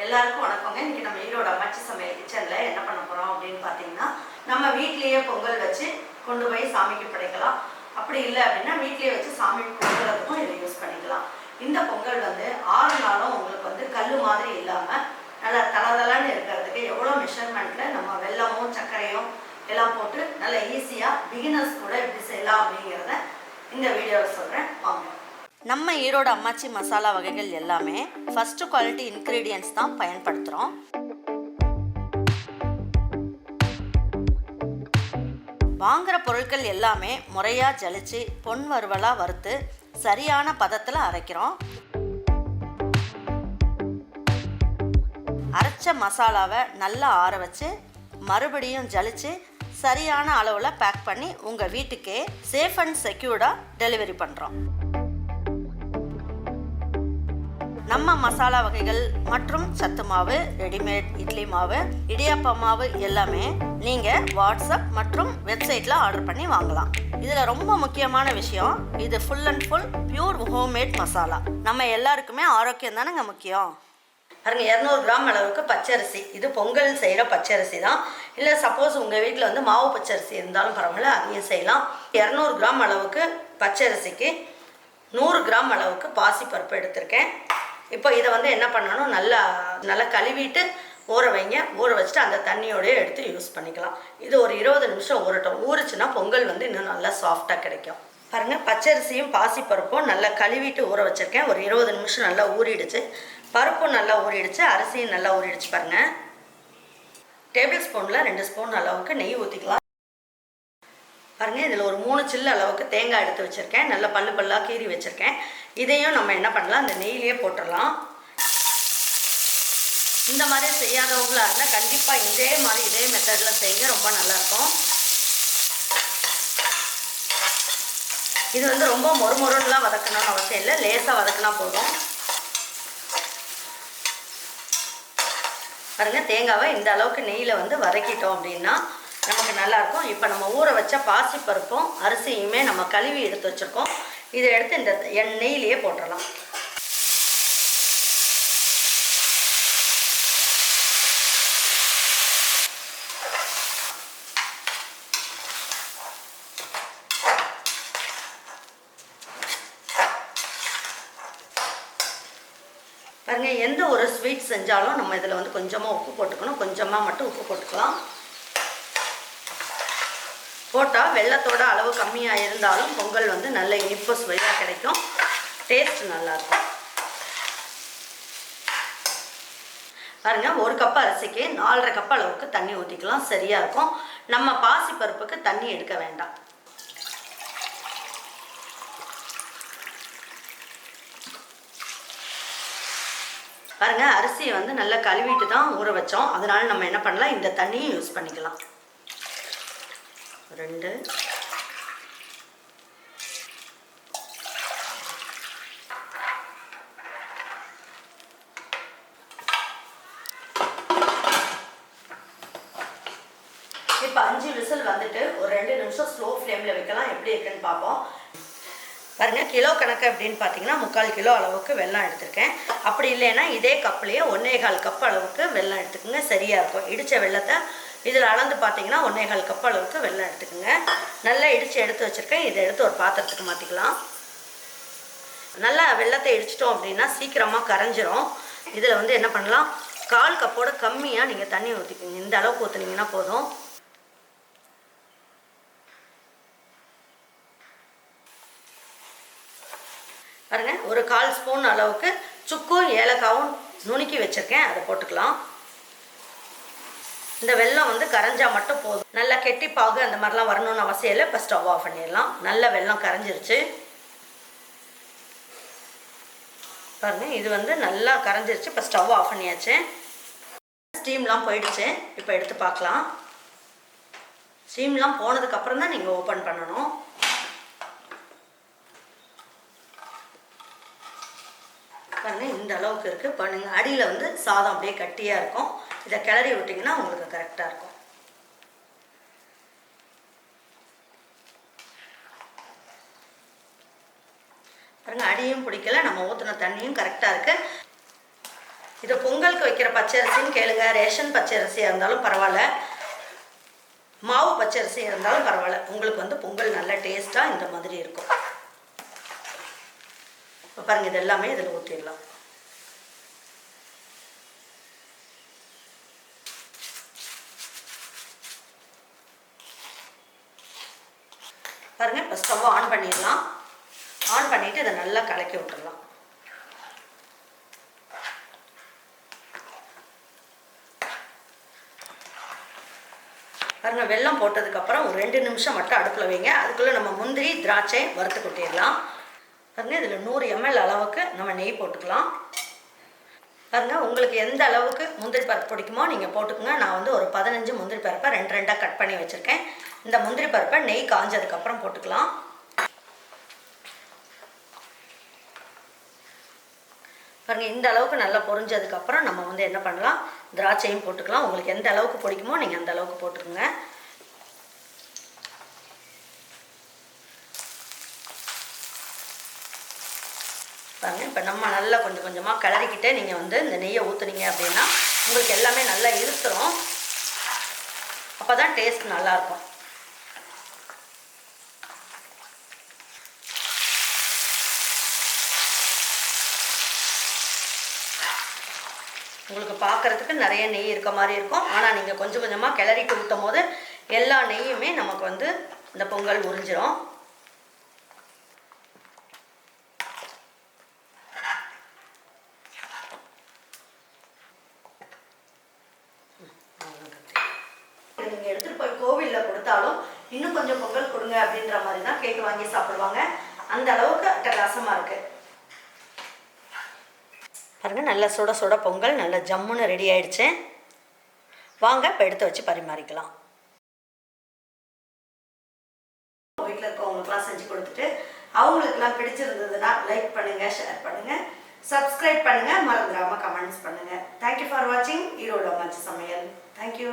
எல்லாருக்கும் வணக்கங்க. இன்னைக்கு நம்ம ஈரோடு அம்மாச்சி சமையல் கிச்சன்ல என்ன பண்ண போறோம் அப்படின்னு பாத்தீங்கன்னா, நம்ம வீட்லயே பொங்கல் வச்சு கொண்டு போய் சாமிக்கு படைக்கலாம். அப்படி இல்லை அப்படின்னா வீட்லயே வச்சு சாமிக்கு கொடுக்கறதுக்கும் இதை யூஸ் பண்ணிக்கலாம். இந்த பொங்கல் வந்து 6 நாளும் உங்களுக்கு வந்து கல் மாதிரி இல்லாம நல்லா தளதளன்னு இருக்கிறதுக்கு எவ்வளோ மெஷர்மெண்ட்ல நம்ம வெல்லமும் சர்க்கரையும் எல்லாம் போட்டு நல்லா ஈஸியா பிகினர்ஸ் கூட எப்படி செய்யலாம் அப்படிங்கிறத இந்த வீடியோவில் சொல்றேன். வாங்க. நம்ம ஈரோடு அம்மாச்சி மசாலா வகைகள் எல்லாமே ஃபர்ஸ்ட் குவாலிட்டி இன்க்ரீடியன்ட்ஸ் தான் பயன்படுத்துகிறோம். வாங்குகிற பொருட்கள் எல்லாமே முறையாக ஜலிச்சு பொன் வறுவலாக வறுத்து சரியான பதத்தில் அரைக்கிறோம். அரைச்ச மசாலாவை நல்லா ஆற வச்சு மறுபடியும் ஜலிச்சு சரியான அளவில் பேக் பண்ணி உங்கள் வீட்டுக்கே சேஃப் அண்ட் செக்யூர்டாக டெலிவரி பண்ணுறோம். நம்ம மசாலா வகைகள் மற்றும் சத்து மாவு, ரெடிமேட் இட்லி மாவு, இடியாப்ப மாவு எல்லாமே நீங்கள் வாட்ஸ்அப் மற்றும் வெப்சைட்டில் ஆர்டர் பண்ணி வாங்கலாம். இதில் ரொம்ப முக்கியமான விஷயம், இது full and full pure homemade masala. நம்ம எல்லாருக்குமே ஆரோக்கியம் தானேங்க முக்கியம். பாருங்க, 200 கிராம் அளவுக்கு பச்சரிசி. இது பொங்கல் செய்கிற பச்சரிசி தான். இல்லை சப்போஸ் உங்கள் வீட்டில் வந்து மாவு பச்சரிசி இருந்தாலும் பரவாயில்ல, அதையும் செய்யலாம். 200 கிராம் அளவுக்கு பச்சரிசிக்கு 100 கிராம் அளவுக்கு பாசிப்பருப்பு எடுத்திருக்கேன். இப்போ இதை வந்து என்ன பண்ணணும், நல்லா கழுவிட்டு ஊற வைங்க. ஊற வச்சுட்டு அந்த தண்ணியோடய எடுத்து யூஸ் பண்ணிக்கலாம். இது ஒரு 20 நிமிஷம் ஊறட்டும். ஊறிச்சுன்னா பொங்கல் வந்து இன்னும் நல்லா சாஃப்டாக கிடைக்கும். பாருங்கள், பச்சரிசியும் பாசிப்பருப்பும் நல்லா கழுவிட்டு ஊற வச்சுருக்கேன். ஒரு 20 நிமிஷம் நல்லா ஊறிடுச்சு. பருப்பும் நல்லா ஊறிடுச்சு, அரிசியும் நல்லா ஊறிடுச்சு. பாருங்கள், டேபிள் ஸ்பூனில் 2 ஸ்பூன் அளவுக்கு நெய் ஊற்றிக்கலாம். பாருங்கள், இதில் ஒரு 3 சில்லு அளவுக்கு தேங்காய் எடுத்து வச்சுருக்கேன். நல்லா பல்லாக கீறி வச்சுருக்கேன். இதையும் நம்ம என்ன பண்ணலாம், அந்த நெய்யிலே போட்டுடலாம். இந்த மாதிரி செய்யாதவங்களாக இருந்தால் கண்டிப்பாக இதே மெத்தடில் செய்யுங்க, ரொம்ப நல்லாயிருக்கும். இது வந்து ரொம்ப மொறுமொருலாம் வதக்கணும்னு அவசியம் இல்லை, லேசாக வதக்கினா போதும். பாருங்கள், தேங்காவை இந்த அளவுக்கு நெய்யில் வந்து வதக்கிட்டோம் அப்படின்னா நமக்கு நல்லாயிருக்கும். இப்போ நம்ம ஊற வச்ச பாசிப்பருப்பும் அரிசியுமே நம்ம கழுவி எடுத்து வச்சுருக்கோம். இதை எடுத்து இந்த நெய்யிலேயே போட்டுடலாம். பாருங்கள், எந்த ஒரு ஸ்வீட் செஞ்சாலும் நம்ம இதில் வந்து கொஞ்சமாக உப்பு போட்டுக்கணும். கொஞ்சமாக மட்டும் உப்பு போட்டுக்கலாம். போட்டால் வெல்லத்தோட அளவு கம்மியாக இருந்தாலும் பொங்கல் வந்து நல்ல இனிப்பு சுவையாக கிடைக்கும். டேஸ்ட் நல்லாயிருக்கும். பாருங்கள், 1 கப் அரிசிக்கு 4.5 கப் அளவுக்கு தண்ணி ஊற்றிக்கலாம், சரியாக இருக்கும். நம்ம பாசி பருப்புக்கு தண்ணி எடுக்க வேண்டாம். பாருங்கள், அரிசியை வந்து நல்லா கழுவிட்டு தான் ஊற வச்சோம். அதனால நம்ம என்ன பண்ணலாம், இந்த தண்ணியும் யூஸ் பண்ணிக்கலாம். 2 இப்போ 5 விசில் வந்துட்டு ஒரு 2 நிமிஷம் ஸ்லோ ஃப்ளேமில் வைக்கலாம். எப்படி இருக்குன்னு பார்ப்போம். பாருங்கள், கிலோ கணக்கு அப்படின்னு பார்த்தீங்கன்னா 3/4 கிலோ அளவுக்கு வெல்லம் எடுத்திருக்கேன். அப்படி இல்லைன்னா இதே கப்லேயே 1.25 கப் அளவுக்கு வெல்லம் எடுத்துக்கோங்க, சரியாக இருக்கும். இடித்த வெல்லத்தை இதில் அளந்து பார்த்தீங்கன்னா 1.25 கப் அளவுக்கு வெல்லம் எடுத்துக்கோங்க. நல்லா இடித்து எடுத்து வச்சுருக்கேன். இதை எடுத்து ஒரு பாத்திரத்துக்கு மாற்றிக்கலாம். நல்லா வெல்லத்தை இடிச்சிட்டோம் அப்படின்னா சீக்கிரமாக கரைஞ்சிரும். இதில் வந்து என்ன பண்ணலாம், 1/4 கப்போட கம்மியாக நீங்கள் தண்ணி ஊற்றிக்கோங்க. இந்த அளவுக்கு ஊற்றுனீங்கன்னா போதும். பாருங்கள், ஒரு 1/4 ஸ்பூன் அளவுக்கு சுக்கும் ஏலக்காவும் நுணுக்கி வச்சுருக்கேன், அதை போட்டுக்கலாம். இந்த வெல்லம் வந்து கரைஞ்சால் மட்டும் போதும். நல்லா கெட்டிப்பாகு அந்த மாதிரிலாம் வரணும்னு அவசியம் இல்லை. இப்போ ஸ்டவ் ஆஃப் பண்ணிடலாம். நல்ல வெல்லம் கரைஞ்சிருச்சு. பாருங்கள், இது வந்து நல்லா கரைஞ்சிருச்சு. இப்போ ஸ்டவ் ஆஃப் பண்ணியாச்சு. ஸ்டீம்லாம் போயிடுச்சு. இப்போ எடுத்து பார்க்கலாம். ஸ்டீம்லாம் போனதுக்கப்புறம் தான் நீங்கள் ஓப்பன் பண்ணணும். பாருங்கள், இந்த அளவுக்கு இருக்குது. இப்போ நீங்கள் அடியில் வந்து சாதம் அப்படியே கட்டியாக இருக்கும். இதை கிளறி விட்டிங்கன்னா உங்களுக்கு கரெக்டாக இருக்கும். பாருங்கள், அடியும் பிடிக்கல, நம்ம ஊற்றின தண்ணியும் கரெக்டாக இருக்குது. இது பொங்கலுக்கு வைக்கிற பச்சரிசின்னு கேளுங்க. ரேஷன் பச்சரிசியாக இருந்தாலும் பரவாயில்ல, மாவு பச்சரிசி இருந்தாலும் பரவாயில்ல, உங்களுக்கு வந்து பொங்கல் நல்ல டேஸ்ட்டாக இந்த மாதிரி இருக்கும். இப்போ பாருங்கள், இது எல்லாமே இதில் ஊற்றிடலாம். பாருங்கள், இப்போ ஸ்டவ் ஆன் பண்ணிடலாம். ஆன் பண்ணிவிட்டு இதை நல்லா கலக்கி விட்டுடலாம். பாருங்கள், வெல்லம் போட்டதுக்கப்புறம் ஒரு 2 நிமிஷம் மட்டும் அடுப்பில் வைங்க. அதுக்குள்ளே நம்ம முந்திரி திராட்சை வறுத்து கொட்டிடலாம். பாருங்கள், இதில் 100 ml அளவுக்கு நம்ம நெய் போட்டுக்கலாம். பாருங்கள், உங்களுக்கு எந்த அளவுக்கு முந்திரி பருப்பு பிடிக்குமோ நீங்கள் போட்டுக்கோங்க. நான் வந்து ஒரு 15 முந்திரி பருப்பை 2 கட் பண்ணி வச்சுருக்கேன். இந்த முந்திரி பருப்பை நெய் காஞ்சதுக்கப்புறம் போட்டுக்கலாம். பாருங்கள், இந்த அளவுக்கு நல்லா பொரிஞ்சதுக்கப்புறம் நம்ம வந்து என்ன பண்ணலாம், திராட்சையும் போட்டுக்கலாம். உங்களுக்கு எந்த அளவுக்கு பிடிக்குமோ நீங்கள் அந்த அளவுக்கு போட்டுக்கோங்க. பாருங்கள், இப்போ நம்ம நல்லா கொஞ்சம் கொஞ்சமாக கிளறிக்கிட்டே நீங்கள் வந்து இந்த நெய்யை ஊற்றுனீங்க அப்படின்னா உங்களுக்கு எல்லாமே நல்லா இழுத்துரும். அப்போ தான் டேஸ்ட் நல்லாயிருக்கும். உங்களுக்கு பார்க்குறதுக்கு நிறைய நெய் இருக்க மாதிரி இருக்கும். ஆனால் நீங்கள் கொஞ்சம் கொஞ்சமாக கிளறிட்டு ஊற்றும் போது எல்லா நெய்யுமே நமக்கு வந்து இந்த பொங்கல் உறிஞ்சிரும். நீங்கள் எடுத்துகிட்டு போய் கோவிலில் கொடுத்தாலும் இன்னும் கொஞ்சம் பொங்கல் கொடுங்க அப்படின்ற மாதிரி தான் கேட்டு வாங்கி சாப்பிடுவாங்க. அந்த அளவுக்கு அட்டகாசமாக இருக்குது. பாருங்கள், நல்லா சுட சுட பொங்கல் நல்லா ஜம்முன்னு ரெடி ஆயிடுச்சு. வாங்க இப்போ எடுத்து வச்சு பரிமாறிக்கலாம். வீட்டில் இருக்கவங்களுக்குலாம் செஞ்சு கொடுத்துட்டு அவங்களுக்குலாம் பிடிச்சிருந்ததுன்னா லைக் பண்ணுங்கள், ஷேர் பண்ணுங்கள், சப்ஸ்கிரைப் பண்ணுங்கள், மறந்துடாமல் கமெண்ட்ஸ் பண்ணுங்கள். தேங்க்யூ ஃபார் வாட்சிங் ஈரோடு அம்மாச்சி சமையல். தேங்க்யூ.